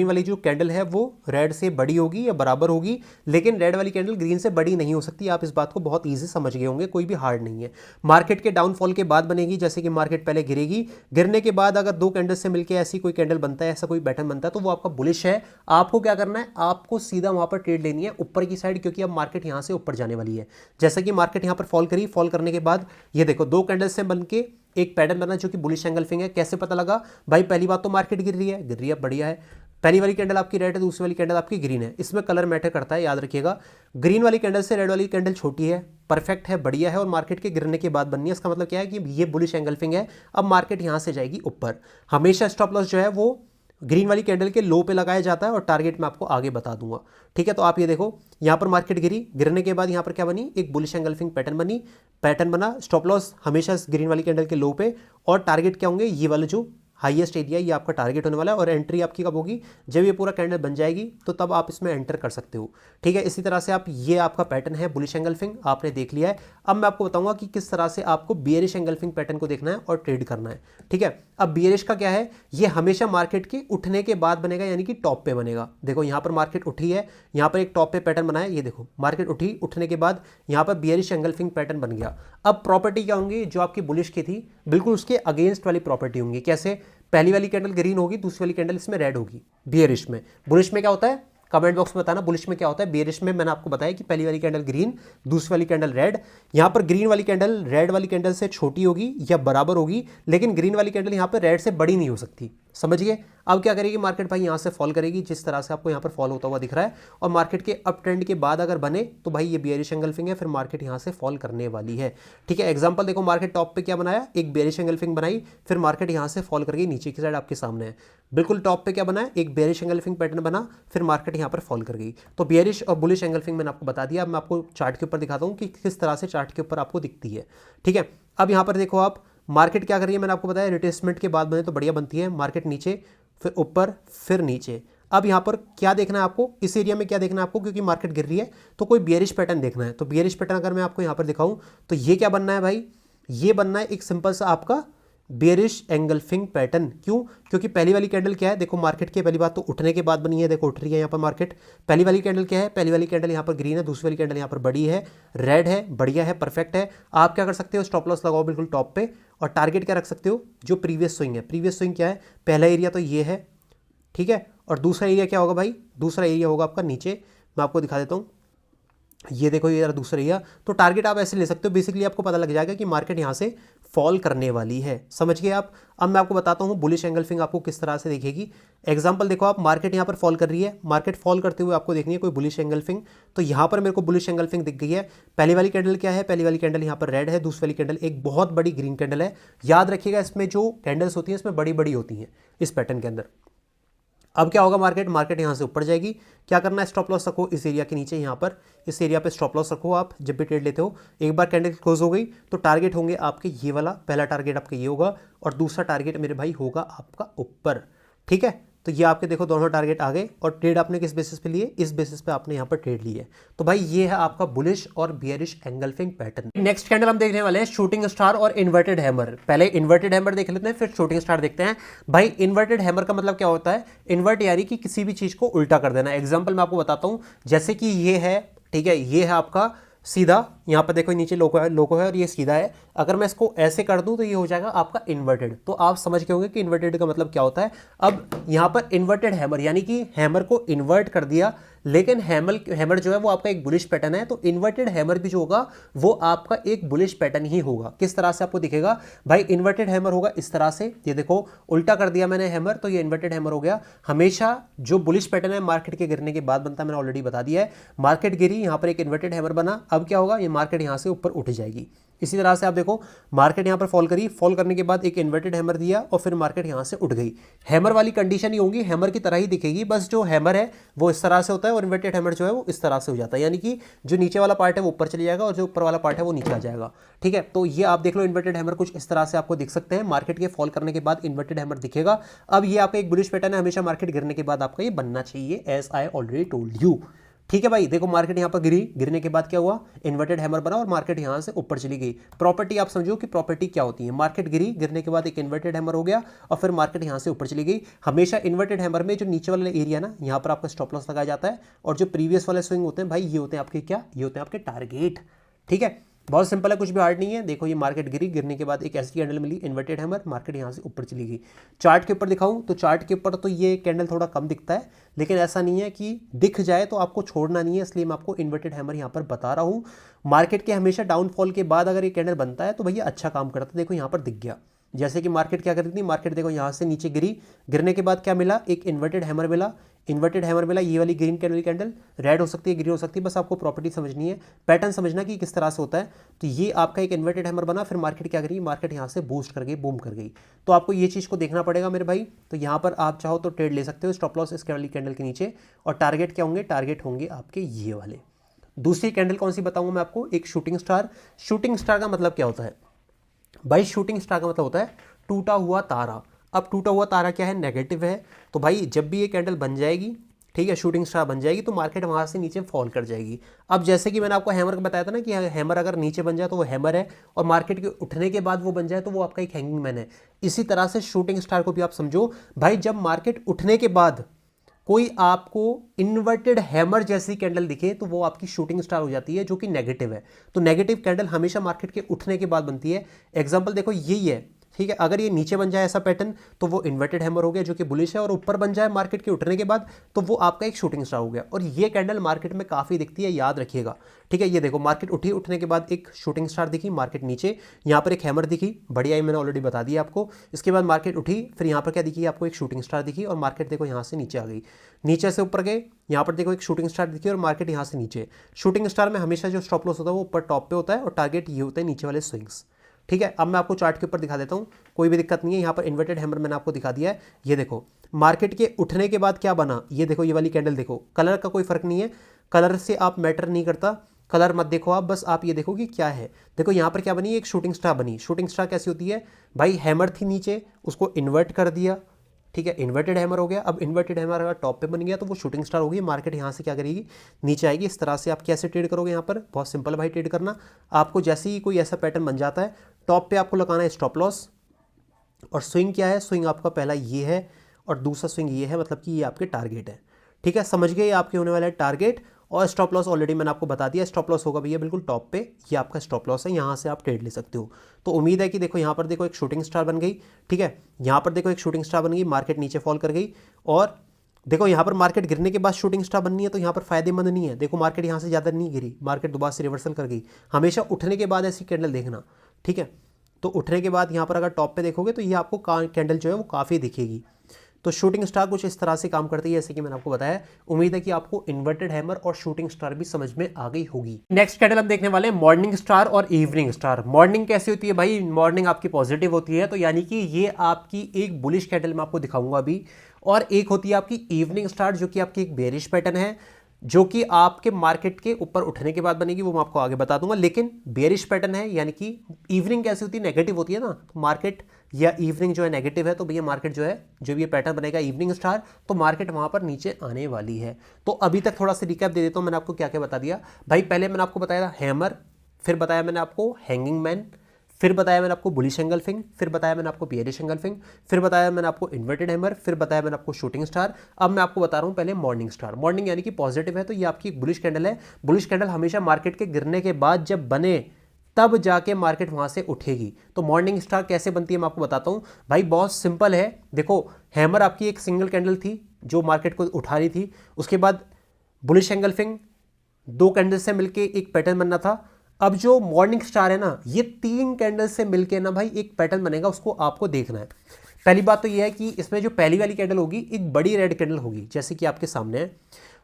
वाली जो कैंडल है वो रेड से बड़ी होगी या बराबर होगी, लेकिन रेड वाली कैंडल ग्रीन से बड़ी नहीं हो सकती। आप इस बात को बहुत ईजी समझ गए होंगे, कोई भी हार्ड नहीं है। मार्केट के डाउनफॉल के बाद बनेगी। जैसे कि मार्केट पहले गिरेगी, गिरने के बाद अगर दो कैंडल से मिलकर ऐसी कोई कैंडल बनता है, ऐसा कोई पैटर्न बनता है, तो वो आपका बुलिश है। आपको क्या करना है, आपको सीधा वहां पर ट्रेड लेनी है ऊपर की साइड, क्योंकि अब मार्केट यहां से ऊपर जाने वाली है। जैसा कि मार्केट यहां पर फॉल करी, फॉल करने के बाद ये देखो दो कैंडल से बनके एक पैटर्न बना जो कि बुलिश एंगल्फिंग है। कैसे पता लगा भाई, पहली बात तो मार्केट गिर रही है, बढ़िया है। पहली वाली कैंडल आपकी रेड है, दूसरी वाली कैंडल आपकी ग्रीन है। इसमें कलर मैटर करता है, याद रखिएगा। ग्रीन वाली कैंडल से रेड वाली कैंडल छोटी है, परफेक्ट है, बढ़िया है, और मार्केट के गिरने के बाद बननी है। इसका मतलब क्या है कि ये बुलिश एंगल्फिंग है। अब मार्केट यहां से जाएगी ऊपर। हमेशा स्टॉप लॉस जो है वो ग्रीन वाली कैंडल के लो पे लगाया जाता है, और टारगेट मैं आपको आगे बता दूंगा, ठीक है। तो आप ये देखो, यहां पर मार्केट गिरने के बाद यहां पर क्या बनी, एक बुलिश एंगल्फिंग पैटर्न बना। स्टॉप लॉस हमेशा ग्रीन वाली कैंडल के लो पे, और टारगेट क्या होंगे, ये वाले जो हाईएस्ट एरिया, ये आपका टारगेट होने वाला है। और एंट्री आपकी कब होगी, जब ये पूरा कैंडल बन जाएगी, तो तब आप इसमें एंटर कर सकते हो, ठीक है। इसी तरह से आप, ये आपका पैटर्न है बुलिश एंगल्फिंग, आपने देख लिया है। अब मैं आपको बताऊंगा कि किस तरह से आपको बियरिश एंगल्फिंग पैटर्न को देखना है और ट्रेड करना है, ठीक है। अब बियरिश का क्या है, ये हमेशा मार्केट के उठने के बाद बनेगा, यानी कि टॉप पे बनेगा। देखो यहां पर मार्केट उठी है, यहां पर एक टॉप पे पैटर्न बना है, ये देखो मार्केट उठी, उठने के बाद यहां पर बियरिश एंगल्फिंग पैटर्न बन गया। अब प्रॉपर्टी क्या होंगी, जो आपकी बुलिश की थी बिल्कुल उसके अगेंस्ट वाली प्रॉपर्टी होंगी। कैसे, पहली वाली कैंडल ग्रीन होगी, दूसरी वाली कैंडल इसमें रेड होगी बियरिश में। बुलिश में क्या होता है, कमेंट बॉक्स में बताना बुलिश में क्या होता है। बियरिश में मैंने आपको बताया कि पहली वाली कैंडल ग्रीन, दूसरी वाली कैंडल रेड। यहां पर ग्रीन वाली कैंडल रेड वाली कैंडल से छोटी होगी या बराबर होगी, लेकिन ग्रीन वाली कैंडल यहां पर रेड से बड़ी नहीं हो सकती। समझ गए। अब क्या करेगी मार्केट भाई, यहाँ से फॉल करेगी, जिस तरह से आपको यहाँ पर फॉल होता हुआ दिख रहा है, और मार्केट के अप ट्रेंड के बाद अगर बने तो भाई ये बेयरिश एंगल्फिंग है, फिर मार्केट यहाँ से फॉल करने वाली है। ठीक है, एग्जांपल देखो, मार्केट टॉप पे क्या बनाया, एक बेयरिश एंगल्फिंग बनाई, फिर मार्केट यहाँ से फॉल करके नीचे की साइड आपके सामने है। बिल्कुल टॉप पे क्या बनाया, एक बेयरिश एंगल्फिंग पैटर्न बना, फिर मार्केट यहाँ पर फॉल कर गई। तो बेयरिश और बुलिश एंगल्फिंग मैंने आपको बता दिया। अब मैं आपको चार्ट के ऊपर दिखाता हूँ कि किस तरह से चार्ट के ऊपर आपको दिखती है। ठीक है, अब यहाँ पर देखो आप, मार्केट क्या कर रही है, मैंने आपको बताया रिट्रेसमेंट के बाद बने तो बढ़िया बनती है, मार्केट नीचे फिर ऊपर फिर नीचे। अब यहाँ पर क्या देखना है आपको, इस एरिया में क्या देखना है आपको, क्योंकि मार्केट गिर रही है तो कोई बियरिश पैटर्न देखना है। तो बियरिश पैटर्न अगर मैं आपको यहाँ पर दिखाऊं तो ये क्या बनना है भाई, ये बनना है एक सिंपल सा आपका बेयरिश एंगल्फिंग पैटर्न। क्यों, क्योंकि पहली वाली कैंडल क्या है, देखो मार्केट की पहली बात तो उठने के बाद बनी है, देखो उठ रही है यहाँ पर मार्केट। पहली वाली कैंडल क्या है, पहली वाली कैंडल यहाँ पर ग्रीन है, दूसरी वाली कैंडल यहाँ पर बड़ी है, रेड है, बढ़िया है, परफेक्ट है। आप क्या कर सकते हो, स्टॉप लॉस लगाओ बिल्कुल टॉप पे, और टारगेट क्या रख सकते हो, जो प्रीवियस स्विंग है। प्रीवियस स्विंग क्या है, पहला एरिया तो ये है, ठीक है, और दूसरा एरिया क्या होगा भाई, दूसरा एरिया होगा आपका नीचे, मैं आपको दिखा देता हूँ, ये देखो ये दूसरा एरिया। तो टारगेट आप ऐसे ले सकते हो, बेसिकली आपको पता लग जाएगा कि मार्केट यहाँ से फॉल करने वाली है, समझ गए आप। अब मैं आपको बताता हूँ बुलिश एंगल्फिंग आपको किस तरह से दिखेगी। एग्जांपल देखो आप, मार्केट यहाँ पर फॉल कर रही है, मार्केट फॉल करते हुए आपको देखनी है कोई बुलिश एंगल्फिंग। तो यहाँ पर मेरे को बुलिश एंगल्फिंग दिख गई है। पहली वाली कैंडल क्या है, पहली वाली कैंडल यहाँ पर रेड है, दूसरी वाली कैंडल एक बहुत बड़ी ग्रीन कैंडल है। याद रखिएगा इसमें जो कैंडल्स होती हैं इसमें बड़ी बड़ी होती हैं इस पैटर्न के अंदर। अब क्या होगा, मार्केट यहाँ से ऊपर जाएगी। क्या करना है, स्टॉप लॉस रखो इस एरिया के नीचे, यहाँ पर इस एरिया पे स्टॉप लॉस रखो आप जब भी ट्रेड लेते हो। एक बार कैंडल क्लोज हो गई तो टारगेट होंगे आपके ये वाला, पहला टारगेट आपका ये होगा और दूसरा टारगेट मेरे भाई होगा आपका ऊपर। ठीक है, तो ये आपके देखो दोनों टारगेट आ गए, और ट्रेड आपने किस बेसिस पे लिए, इस बेसिस पे आपने यहाँ पर ट्रेड ली है। तो भाई ये है आपका बुलिश और bearish engulfing pattern. Next candle हम देखने वाले हैं शूटिंग स्टार और इन्वर्टेड हैमर। पहले इन्वर्टेड हैमर देख लेते हैं, फिर शूटिंग स्टार देखते हैं। भाई इन्वर्टेड हैमर का मतलब क्या होता है, इन्वर्ट यानी कि किसी भी चीज को उल्टा कर देना। एग्जाम्पल मैं आपको बताता हूं, जैसे कि ये है, ठीक है, ये है आपका सीधा, यहाँ पर देखो नीचे लोगो है और ये सीधा है। अगर मैं इसको ऐसे कर दूं तो ये हो जाएगा आपका इन्वर्टेड। तो आप समझ गए होंगे कि इन्वर्टेड का मतलब क्या होता है। अब यहाँ पर इन्वर्टेड हैमर यानी कि हैमर को इन्वर्ट कर दिया, लेकिन हैमर जो है वो आपका एक बुलिश पैटर्न है। तो इन्वर्टेड हैमर भी जो होगा वो आपका एक बुलिश पैटर्न ही होगा। किस तरह से आपको दिखेगा भाई, इन्वर्टेड हैमर होगा इस तरह से, ये देखो उल्टा कर दिया मैंने हैमर, तो ये इन्वर्टेड हैमर हो गया। हमेशा जो बुलिश पैटर्न है मार्केट के गिरने के बाद बनता है, मैंने ऑलरेडी बता दिया है। मार्केट गिरी, यहाँ पर एक इन्वर्टेड हैमर बना, अब क्या होगा, ये मार्केट यहाँ से ऊपर उठ जाएगी। इसी तरह से आप देखो, मार्केट यहाँ पर फॉल करी, फॉल करने के बाद एक इन्वर्टेड हैमर दिया और फिर मार्केट यहाँ से उठ गई। हैमर वाली कंडीशन ही होगी, हैमर की तरह ही दिखेगी, बस जो हैमर है वो इस तरह से होता है और इन्वर्टेड हैमर जो है वो इस तरह से हो जाता है, यानी कि जो नीचे वाला पार्ट है वो ऊपर चले जाएगा और जो ऊपर वाला पार्ट है वो नीचे आ जाएगा। ठीक है, तो ये आप देख लो, इन्वर्टेड हैमर कुछ इस तरह से आपको दिख सकते हैं। मार्केट के फॉल करने के बाद इन्वर्टेड हैमर दिखेगा। अब ये आपका एक बुलिश पैटर्न है, हमेशा मार्केट गिरने के बाद आपका ये बनना चाहिए, as I already told you. ठीक है भाई, देखो मार्केट यहाँ पर गिरी, गिरने के बाद क्या हुआ, इन्वर्टेड हैमर बना और मार्केट यहाँ से ऊपर चली गई। प्रॉपर्टी आप समझो कि प्रॉपर्टी क्या होती है, मार्केट गिरी, गिरने के बाद एक इन्वर्टेड हैमर हो गया और फिर मार्केट यहाँ से ऊपर चली गई। हमेशा इन्वर्टेड हैमर में जो नीचे वाला एरिया ना, यहाँ पर आपका स्टॉप लॉस लगाया जाता है, और जो प्रीवियस वाले स्विंग होते हैं भाई, ये होते हैं आपके क्या, ये होते हैं आपके टारगेट। ठीक है, बहुत सिंपल है, कुछ भी हार्ड नहीं है। देखो ये मार्केट गिरी, गिरने के बाद एक ऐसी कैंडल मिली इन्वर्टेड हैमर, मार्केट यहाँ से ऊपर चली गई। चार्ट के ऊपर दिखाऊं तो चार्ट के ऊपर तो ये कैंडल थोड़ा कम दिखता है, लेकिन ऐसा नहीं है कि दिख जाए तो आपको छोड़ना नहीं है, इसलिए मैं आपको इन्वर्टेड हैमर यहाँ पर बता रहा हूँ। मार्केट के हमेशा डाउनफॉल के बाद अगर ये कैंडल बनता है तो भैया अच्छा काम करता है। देखो यहाँ पर दिख गया, जैसे कि मार्केट क्या कर रही थी, मार्केट देखो यहाँ से नीचे गिरी, गिरने के बाद क्या मिला, एक इन्वर्टेड हैमर मिला, ये वाली ग्रीन कैंडल रेड हो सकती है, ग्रीन हो सकती है, बस आपको प्रॉपर्टी समझनी है, पैटर्न समझना कि किस तरह से होता है। तो ये आपका एक इन्वर्टेड हैमर बना, फिर मार्केट क्या करी, मार्केट यहाँ से बूस्ट कर गई, बूम कर गई। तो आपको ये चीज़ को देखना पड़ेगा मेरे भाई। तो यहाँ पर आप चाहो तो ट्रेड ले सकते हो, स्टॉप लॉस इस वाली कैंडल के नीचे, और टारगेट क्या होंगे, टारगेट होंगे आपके ये वाले। दूसरी कैंडल कौन सी बताऊंगा मैं आपको, एक शूटिंग स्टार। शूटिंग स्टार का मतलब क्या होता है भाई, शूटिंग स्टार का मतलब होता है टूटा हुआ तारा। अब टूटा हुआ तारा क्या है, नेगेटिव है। तो भाई जब भी ये कैंडल बन जाएगी, ठीक है, शूटिंग स्टार बन जाएगी, तो मार्केट वहाँ से नीचे फॉल कर जाएगी। अब जैसे कि मैंने आपको हैमर का बताया था ना कि हैमर अगर नीचे बन जाए तो वो हैमर है, और मार्केट के उठने के बाद वो बन जाए तो वो आपका एक हैंगिंग मैन है। इसी तरह से शूटिंग स्टार को भी आप समझो भाई, जब मार्केट उठने के बाद कोई आपको इन्वर्टेड हैमर जैसी कैंडल दिखे तो वो आपकी शूटिंग स्टार हो जाती है, जो कि नेगेटिव है। तो नेगेटिव कैंडल हमेशा मार्केट के उठने के बाद बनती है। एग्जांपल देखो यही है, ठीक है। अगर ये नीचे बन जाए ऐसा पैटर्न तो वो इन्वर्टेड हैमर हो गया जो कि बुलिश है, और ऊपर बन जाए मार्केट के उठने के बाद तो वो आपका एक शूटिंग स्टार हो गया। और ये कैंडल मार्केट में काफ़ी दिखती है, याद रखिएगा, ठीक है। ये देखो मार्केट उठी, उठने के बाद एक शूटिंग स्टार दिखी, मार्केट नीचे, यहाँ पर एक हैमर दिखी, बढ़िया ही मैंने ऑलरेडी बता दिया आपको। इसके बाद मार्केट उठी, फिर यहाँ पर क्या दिखी आपको, एक शूटिंग स्टार दिखी, और मार्केट देखो यहाँ से नीचे आ गई, नीचे से ऊपर गए, यहाँ पर देखो एक शूटिंग स्टार दिखी और मार्केट यहाँ से नीचे। शूटिंग स्टार में हमेशा जो स्टॉप लॉस होता है वो ऊपर टॉप पे होता है और टारगेट ये होते हैं नीचे वाले स्विंग्स, ठीक है। अब मैं आपको चार्ट के ऊपर दिखा देता हूँ, कोई भी दिक्कत नहीं है। यहाँ पर इन्वर्टेड हैमर मैंने आपको दिखा दिया है। ये देखो मार्केट के उठने के बाद क्या बना, ये देखो ये वाली कैंडल देखो, कलर का कोई फर्क नहीं है, कलर से आप मैटर नहीं करता, कलर मत देखो आप, बस आप ये देखो कि क्या है। देखो यहाँ पर क्या बनी, एक शूटिंग स्टार बनी। शूटिंग स्टार कैसी होती है भाई, हैमर थी नीचे, उसको इन्वर्ट कर दिया, ठीक है, इन्वर्टेड हैमर हो गया। अब इन्वर्टेड हैमर अगर टॉप पे बन गया तो वो शूटिंग स्टार होगी, मार्केट यहाँ से क्या करेगी, नीचे आएगी। इस तरह से आप कैसे ट्रेड करोगे, यहाँ पर बहुत सिंपल भाई ट्रेड करना। आपको जैसे ही कोई ऐसा पैटर्न बन जाता है, टॉप पे आपको लगाना है स्टॉप लॉस, और स्विंग क्या है, स्विंग आपका पहला ये है और दूसरा स्विंग ये है, मतलब कि ये आपके टारगेट है, ठीक है, समझ गए, आपके होने वाला है टारगेट। और स्टॉप लॉस ऑलरेडी मैंने आपको बता दिया, स्टॉप लॉस होगा भैया बिल्कुल टॉप पे, ये आपका स्टॉप लॉस है, यहाँ से आप ट्रेड ले सकते हो। तो उम्मीद है कि देखो यहाँ पर देखो एक शूटिंग स्टार बन गई, ठीक है, यहाँ पर देखो एक शूटिंग स्टार बन गई, मार्केट नीचे फॉल कर गई, और देखो यहाँ पर मार्केट गिरने के बाद शूटिंग स्टार बननी है तो यहाँ पर फायदेमंद नहीं है। देखो मार्केट यहाँ से ज़्यादा नहीं गिरी, मार्केट दोबारा से रिवर्सल कर गई। हमेशा उठने के बाद ऐसी कैंडल देखना, ठीक है। तो उठने के बाद यहाँ पर अगर टॉप पे देखोगे तो ये आपको कैंडल जो है वो काफ़ी दिखेगी। तो शूटिंग स्टार कुछ इस तरह से काम करती है जैसे कि मैंने आपको बताया। उम्मीद है कि आपको इन्वर्टेड हैमर और शूटिंग स्टार भी समझ में आ गई होगी। नेक्स्ट कैंडल हम देखने वाले हैं मॉर्निंग स्टार और इवनिंग स्टार। मॉर्निंग कैसी होती है भाई, मॉर्निंग आपकी पॉजिटिव होती है, तो यानी कि ये आपकी एक बुलिश कैंडल मैं आपको दिखाऊंगा अभी। और एक होती है आपकी इवनिंग स्टार जो कि आपकी एक बेरिश पैटर्न है, जो कि आपके मार्केट के ऊपर उठने के बाद बनेगी, वो मैं आपको आगे बता दूंगा। लेकिन बेरिश पैटर्न है, यानी कि इवनिंग कैसी होती है, नेगेटिव होती है ना, तो मार्केट या इवनिंग जो है नेगेटिव है, तो भैया मार्केट जो है, जो भी ये पैटर्न बनेगा इवनिंग स्टार, तो मार्केट वहां पर नीचे आने वाली है। तो अभी तक थोड़ा सा रिकैप दे देता हूं, मैंने आपको क्या क्या बता दिया भाई। पहले मैंने आपको बताया था हैमर, फिर बताया मैंने आपको हैंगिंग मैन, फिर बताया मैंने आपको बुलिश एंगल्फिंग, फिर बताया मैंने आपको बियरिश एंगल्फिंग, फिर बताया मैंने आपको इन्वर्टेड हैमर, फिर बताया मैंने आपको शूटिंग स्टार। अब मैं आपको बता रहा हूं पहले मॉर्निंग स्टार। मॉर्निंग यानी कि पॉजिटिव है, तो ये आपकी बुलिश कैंडल है। बुलिश कैंडल हमेशा मार्केट के गिरने के बाद जब बने तब जाके मार्केट वहां से उठेगी। तो मॉर्निंग स्टार कैसे बनती है मैं आपको बताता हूं भाई, बहुत सिंपल है। देखो हैमर आपकी एक सिंगल कैंडल थी जो मार्केट को उठा रही थी, उसके बाद बुलिश एंगल्फिंग, दो कैंडल से मिलके एक पैटर्न बनना था। अब जो मॉर्निंग स्टार है ना, ये तीन कैंडल से मिलके ना भाई एक पैटर्न बनेगा, उसको आपको देखना है। पहली बात तो ये है कि इसमें जो पहली वाली कैंडल होगी एक बड़ी रेड कैंडल होगी जैसे कि आपके सामने है।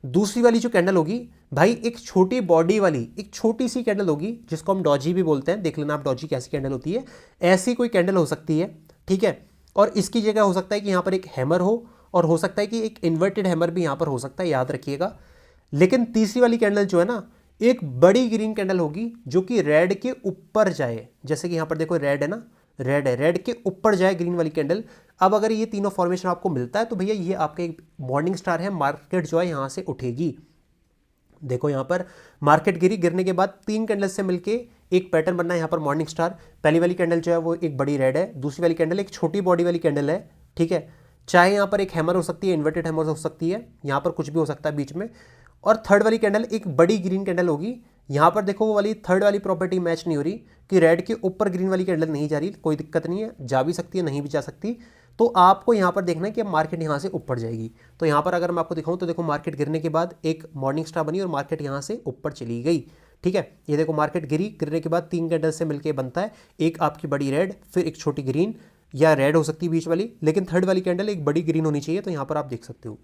दूसरी वाली जो कैंडल होगी भाई एक छोटी बॉडी वाली एक छोटी सी कैंडल होगी, जिसको हम डॉजी भी बोलते हैं। देख लेना आप डॉजी कैसी कैंडल होती है, ऐसी कोई कैंडल हो सकती है, ठीक है। और इसकी जगह हो सकता है कि यहाँ पर एक हैमर हो, और हो सकता है कि एक इन्वर्टेड हैमर भी यहाँ पर हो सकता है, याद रखिएगा। लेकिन तीसरी वाली कैंडल जो है ना, एक बड़ी ग्रीन कैंडल होगी जो कि रेड के ऊपर जाए, जैसे कि यहाँ पर देखो रेड है ना, रेड है, रेड के ऊपर जाए ग्रीन वाली कैंडल। अब अगर ये तीनों फॉर्मेशन आपको मिलता है तो भैया ये आपका एक मॉर्निंग स्टार है, मार्केट जो है यहाँ से उठेगी। देखो यहाँ पर मार्केट गिरी, गिरने के बाद तीन कैंडल से मिलके एक पैटर्न बनना है यहाँ पर मॉर्निंग स्टार। पहली वाली कैंडल जो है वो एक बड़ी रेड है, दूसरी वाली कैंडल एक छोटी बॉडी वाली कैंडल है, ठीक है। चाहे यहाँ पर एक हैमर हो सकती है, इन्वर्टेड हैमर हो सकती है, यहाँ पर कुछ भी हो सकता है बीच में। और थर्ड वाली कैंडल एक बड़ी ग्रीन कैंडल होगी। यहाँ पर देखो वो वाली थर्ड वाली प्रॉपर्टी मैच नहीं हो रही कि रेड के ऊपर ग्रीन वाली कैंडल नहीं जा रही, कोई दिक्कत नहीं है, जा भी सकती है नहीं भी जा सकती। तो आपको यहाँ पर देखना है कि अब मार्केट यहाँ से ऊपर जाएगी। तो यहाँ पर अगर मैं आपको दिखाऊं तो देखो मार्केट गिरने के बाद एक मॉर्निंग स्टार बनी और मार्केट यहाँ से ऊपर चली गई, ठीक है। ये देखो मार्केट गिरी, गिरने के बाद तीन कैंडल से मिलकर बनता है एक आपकी बड़ी रेड, फिर एक छोटी ग्रीन, या रेड हो सकती है बीच वाली, लेकिन थर्ड वाली कैंडल एक बड़ी ग्रीन होनी चाहिए। तो यहाँ पर आप देख सकते हो,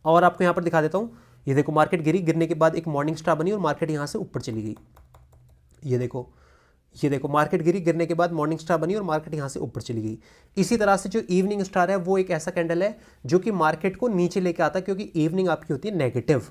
और आपको यहाँ पर दिखा देता हूँ। ये देखो मार्केट गिरी, गिरने के बाद एक मॉर्निंग स्टार बनी और मार्केट यहाँ से ऊपर चली गई। ये देखो मार्केट गिरी, गिरने के बाद मॉर्निंग स्टार बनी और मार्केट यहाँ से ऊपर चली गई। इसी तरह से जो इवनिंग स्टार है वो एक ऐसा कैंडल है जो कि मार्केट को नीचे लेके आता है, क्योंकि इवनिंग आपकी होती है नेगेटिव,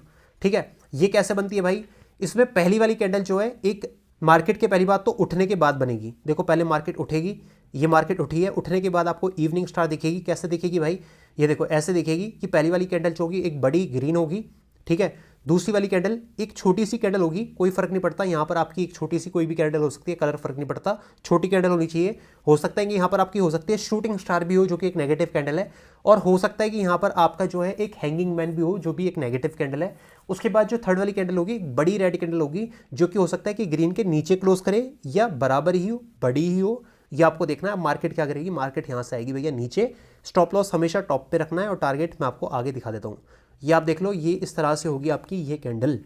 ठीक है। ये कैसे बनती है भाई, इसमें पहली वाली कैंडल जो है एक मार्केट के पहली बात तो उठने के बाद बनेगी। देखो पहले मार्केट उठेगी, ये मार्केट उठी है, उठने के बाद आपको इवनिंग स्टार दिखेगी। कैसे दिखेगी भाई, ये देखो ऐसे दिखेगी कि पहली वाली कैंडल जो होगी एक बड़ी ग्रीन होगी, ठीक है। दूसरी वाली कैंडल एक छोटी सी कैंडल होगी, कोई फर्क नहीं पड़ता, यहाँ पर आपकी एक छोटी सी कोई भी कैंडल हो सकती है, कलर फर्क नहीं पड़ता, छोटी कैंडल होनी चाहिए। हो सकता है कि यहाँ पर आपकी हो सकती है शूटिंग स्टार भी हो जो कि एक नेगेटिव कैंडल है, और हो सकता है कि यहाँ पर आपका जो है एक हैंगिंग मैन भी हो जो भी एक नेगेटिव कैंडल है। उसके बाद जो थर्ड वाली कैंडल होगी बड़ी रेड कैंडल होगी, जो कि हो सकता है कि ग्रीन के नीचे क्लोज करे या बराबर ही हो, बड़ी ही हो, ये आपको देखना है। मार्केट क्या करेगी, मार्केट यहाँ से आएगी भैया नीचे, स्टॉप लॉस हमेशा टॉप पे रखना है और टारगेट मैं आपको आगे दिखा देता हूँ। ये आप देख लो, ये इस तरह से होगी आपकी ये कैंडल।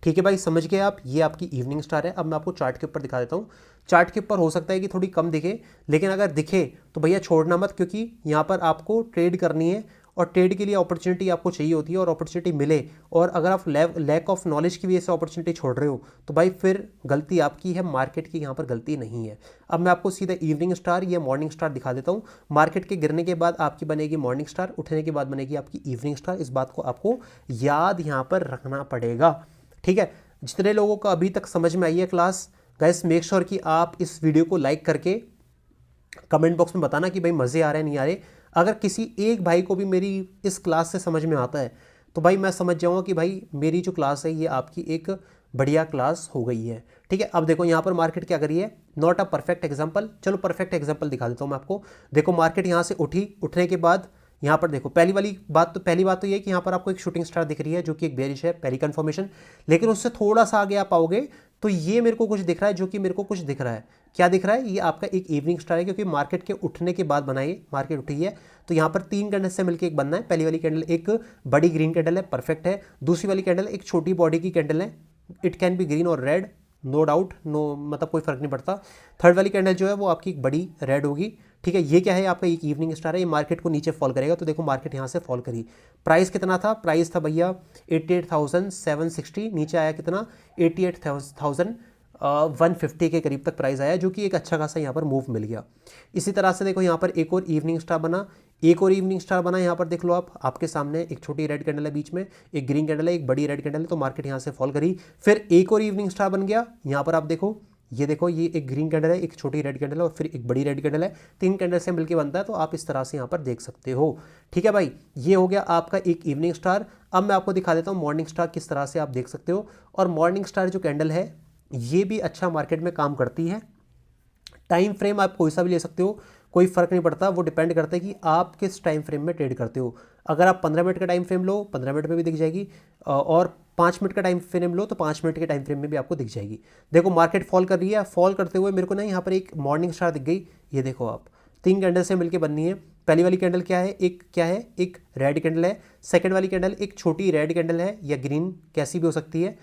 ठीक है भाई, समझ गए आप। ये आपकी इवनिंग स्टार है। अब मैं आपको चार्ट के ऊपर दिखा देता हूँ। चार्ट के ऊपर हो सकता है कि थोड़ी कम दिखे, लेकिन अगर दिखे तो भैया छोड़ना मत, क्योंकि यहाँ पर आपको ट्रेड करनी है और ट्रेड के लिए अपॉर्चुनिटी आपको चाहिए होती है और अपॉर्चुनिटी मिले, और अगर आप लैक ऑफ नॉलेज की वजह से अपॉर्चुनिटी छोड़ रहे हो तो भाई फिर गलती आपकी है, मार्केट की यहाँ पर गलती नहीं है। अब मैं आपको सीधा इवनिंग स्टार या मॉर्निंग स्टार दिखा देता हूँ। मार्केट के गिरने के बाद आपकी बनेगी मॉर्निंग स्टार, उठने के बाद बनेगी आपकी इवनिंग स्टार। इस बात को आपको याद यहाँ पर रखना पड़ेगा। ठीक है, जितने लोगों को अभी तक समझ में आई है क्लास, गाइस मेक श्योर कि आप इस वीडियो को लाइक करके कमेंट बॉक्स में बताना कि भाई मज़े आ रहे हैं नहीं आ रहे। अगर किसी एक भाई को भी मेरी इस क्लास से समझ में आता है तो भाई मैं समझ जाऊँगा कि भाई मेरी जो क्लास है ये आपकी एक बढ़िया क्लास हो गई है। ठीक है, अब देखो यहाँ पर मार्केट क्या करी है, नॉट अ परफेक्ट एग्जाम्पल। चलो परफेक्ट एग्जाम्पल दिखा देता हूँ मैं आपको। देखो मार्केट यहाँ से उठी, उठने के बाद यहाँ पर देखो पहली बात तो ये है कि यहाँ पर आपको एक शूटिंग स्टार दिख रही है जो कि एक बेरिश है, पहली कंफर्मेशन। लेकिन उससे थोड़ा सा आगे आप आओगे तो ये मेरे को कुछ दिख रहा है, जो कि मेरे को कुछ दिख रहा है। क्या दिख रहा है, ये आपका एक इवनिंग स्टार है, क्योंकि मार्केट के उठने के बाद बनाइए, मार्केट उठी है तो यहाँ पर 3 कैंडल से मिलकर एक बनना है। पहली वाली कैंडल एक बड़ी ग्रीन कैंडल है, परफेक्ट है। दूसरी वाली कैंडल एक छोटी बॉडी की कैंडल है, इट कैन बी ग्रीन और रेड, नो डाउट, नो मतलब कोई फर्क नहीं पड़ता। थर्ड वाली कैंडल जो है वो आपकी एक बड़ी रेड होगी। ठीक है, ये क्या है, आपका एक इवनिंग स्टार है, ये मार्केट को नीचे फॉल करेगा। तो देखो मार्केट यहाँ से फॉल करी, प्राइस कितना था, प्राइस था भैया 88,760, नीचे आया कितना 88,150 के करीब तक प्राइस आया, जो कि एक अच्छा खासा यहाँ पर मूव मिल गया। इसी तरह से देखो यहाँ पर एक और इवनिंग स्टार बना, यहाँ पर देख लो आप, आपके सामने एक छोटी रेड कैंडल है, बीच में एक ग्रीन कैंडल है, एक बड़ी रेड कैंडल है, तो मार्केट यहाँ से फॉल करी। फिर एक और इवनिंग स्टार बन गया, यहाँ पर आप देखो, ये देखो, ये एक ग्रीन कैंडल है, एक छोटी रेड कैंडल है और फिर एक बड़ी रेड कैंडल है, 3 कैंडल से मिलकर बनता है। तो आप इस तरह से यहाँ पर देख सकते हो। ठीक है भाई, ये हो गया आपका एक इवनिंग स्टार। अब मैं आपको दिखा देता हूँ मॉर्निंग स्टार किस तरह से आप देख सकते हो। और मॉर्निंग स्टार जो कैंडल है ये भी अच्छा मार्केट में काम करती है। टाइम फ्रेम आप कोई सा भी ले सकते हो, कोई फ़र्क नहीं पड़ता, वो डिपेंड करता है कि आप किस टाइम फ्रेम में ट्रेड करते हो। अगर आप 15 मिनट का टाइम फ्रेम लो, 15 मिनट में भी दिख जाएगी, और 5 मिनट का टाइम फ्रेम लो तो 5 मिनट के टाइम फ्रेम में भी आपको दिख जाएगी। देखो मार्केट फॉल कर रही है, फॉल करते हुए मेरे को ना यहाँ पर एक मॉर्निंग स्टार दिख गई। ये देखो आप, 3 कैंडल से मिलकर बननी है। पहली वाली कैंडल क्या है, एक रेड कैंडल है। सेकेंड वाली कैंडल एक छोटी रेड कैंडल है या ग्रीन, कैसी भी हो सकती है।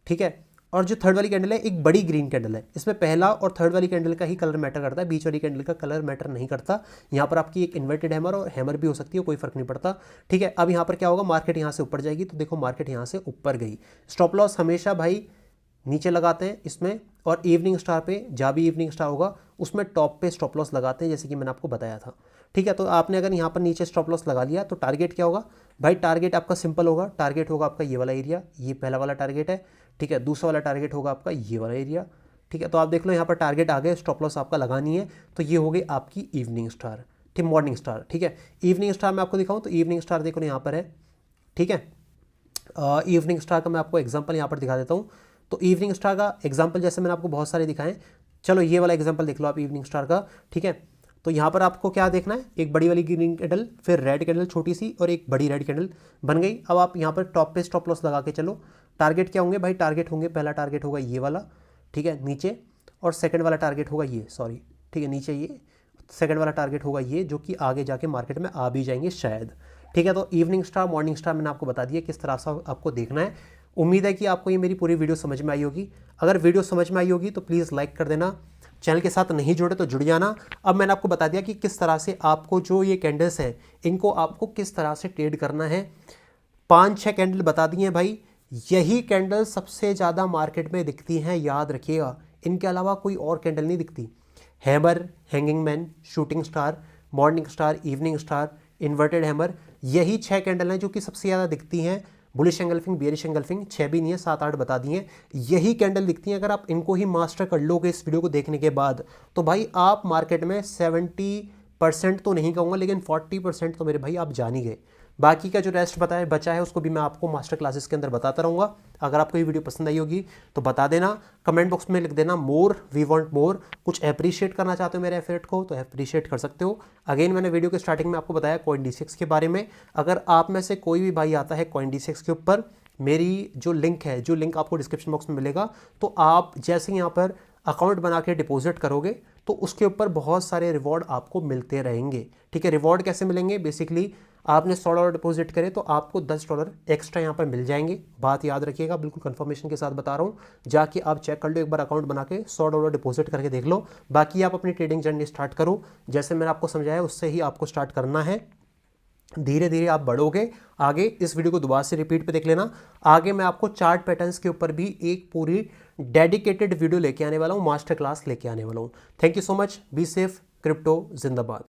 ठीक है, और जो थर्ड वाली कैंडल है एक बड़ी ग्रीन कैंडल है। इसमें पहला और थर्ड वाली कैंडल का ही कलर मैटर करता है, बीच वाली कैंडल का कलर मैटर नहीं करता। यहाँ पर आपकी एक इन्वर्टेड हैमर और हैमर भी हो सकती है, कोई फर्क नहीं पड़ता। ठीक है, अब यहाँ पर क्या होगा, मार्केट यहाँ से ऊपर जाएगी, तो देखो मार्केट यहाँ से ऊपर गई। स्टॉप लॉस हमेशा भाई नीचे लगाते हैं इसमें, और इवनिंग स्टार पे जहाँ भी इवनिंग स्टार होगा उसमें टॉप पे स्टॉप लॉस लगाते हैं, जैसे कि मैंने आपको बताया था। ठीक है, तो आपने अगर यहाँ पर नीचे स्टॉप लॉस लगा लिया तो टारगेट क्या होगा भाई, टारगेट आपका सिंपल होगा, टारगेट होगा आपका ये वाला एरिया, ये पहला वाला टारगेट है। ठीक है, दूसरा वाला टारगेट होगा आपका ये वाला एरिया। ठीक है, तो आप देख लो यहाँ पर टारगेट आ गए, स्टॉप लॉस आपका लगानी है, तो ये हो गई आपकी इवनिंग स्टार। ठीक, मॉर्निंग स्टार। ठीक है, इवनिंग स्टार मैं आपको दिखाऊँ तो इवनिंग स्टार देखो यहाँ पर है। ठीक है, इवनिंग स्टार का मैं आपको एग्जाम्पल यहाँ पर दिखा देता हूँ। तो इवनिंग स्टार का एग्जाम्पल जैसे मैंने आपको बहुत सारे दिखाएं, चलो ये वाला एग्जाम्पल देख लो आप इवनिंग स्टार का। ठीक है, तो यहाँ पर आपको क्या देखना है, एक बड़ी वाली ग्रीन कैंडल, फिर रेड कैंडल छोटी सी और एक बड़ी रेड कैंडल बन गई। अब आप यहाँ पर टॉप पे स्टॉप लॉस लगा के चलो। टारगेट क्या होंगे भाई, टारगेट होंगे, पहला टारगेट होगा ये वाला, ठीक है, नीचे, और सेकंड वाला टारगेट होगा ये, सॉरी, ठीक है, नीचे ये सेकंड वाला टारगेट होगा ये, जो कि आगे जाके मार्केट में आ भी जाएंगे शायद। ठीक है, तो इवनिंग स्टार मॉर्निंग स्टार मैंने आपको बता दिया किस तरह से आपको देखना है। उम्मीद है कि आपको ये मेरी पूरी वीडियो समझ में आई होगी। अगर वीडियो समझ में आई होगी तो प्लीज़ लाइक कर देना, चैनल के साथ नहीं जुड़े तो जुड़ जाना। अब मैंने आपको बता दिया कि किस तरह से आपको जो ये कैंडल्स हैं इनको आपको किस तरह से ट्रेड करना है। 5-6 कैंडल बता दिए भाई, यही कैंडल सबसे ज़्यादा मार्केट में दिखती हैं, याद रखिएगा, इनके अलावा कोई और कैंडल नहीं दिखती। Hammer, hanging man, shooting star, morning star, evening star, inverted hammer, यही 6 कैंडल हैं जो कि सबसे ज़्यादा दिखती हैं। बुलिश एंगल्फिंग, बेरिश एंगल्फिंग 6 भी नहीं है, 7-8 बता दिए, यही कैंडल दिखती हैं। अगर आप इनको ही मास्टर कर लोगे इस वीडियो को देखने के बाद, तो भाई आप मार्केट में 70% तो नहीं कहूँगा, लेकिन 40% तो मेरे भाई आप जान ही गए। बाकी का जो रेस्ट बचा है उसको भी मैं आपको मास्टर क्लासेस के अंदर बताता रहूँगा। अगर आपको ये वीडियो पसंद आई होगी तो बता देना, कमेंट बॉक्स में लिख देना मोर, वी वांट मोर। कुछ अप्रिशिएट करना चाहते हो मेरे एफर्ट को तो अप्रिशिएट कर सकते हो। अगेन मैंने वीडियो के स्टार्टिंग में आपको बताया CoinD6 के बारे में। अगर आप में से कोई भी भाई आता है CoinD6 के ऊपर, मेरी जो लिंक आपको डिस्क्रिप्शन बॉक्स में मिलेगा, तो आप जैसे यहाँ पर अकाउंट बना के डिपॉजिट करोगे, तो उसके ऊपर बहुत सारे रिवॉर्ड आपको मिलते रहेंगे। ठीक है, रिवॉर्ड कैसे मिलेंगे? बेसिकली आपने $100 डिपॉजिट करे तो आपको $10 एक्स्ट्रा यहाँ पर मिल जाएंगे। बात याद रखिएगा, बिल्कुल कंफर्मेशन के साथ बता रहा हूँ। जाके आप चेक कर लो, एक बार अकाउंट बना के $100 डिपॉजिट करके देख लो। बाकी आप अपनी ट्रेडिंग जर्नी स्टार्ट करो, जैसे मैंने आपको समझाया उससे ही आपको स्टार्ट करना है। धीरे धीरे आप बढ़ोगे आगे। इस वीडियो को दोबारा से रिपीट पे देख लेना। आगे मैं आपको चार्ट पैटर्न्स के ऊपर भी एक पूरी डेडिकेटेड वीडियो लेके आने वाला हूँ, मास्टर क्लास लेके आने वाला हूँ। Thank you so much, be safe, crypto जिंदाबाद।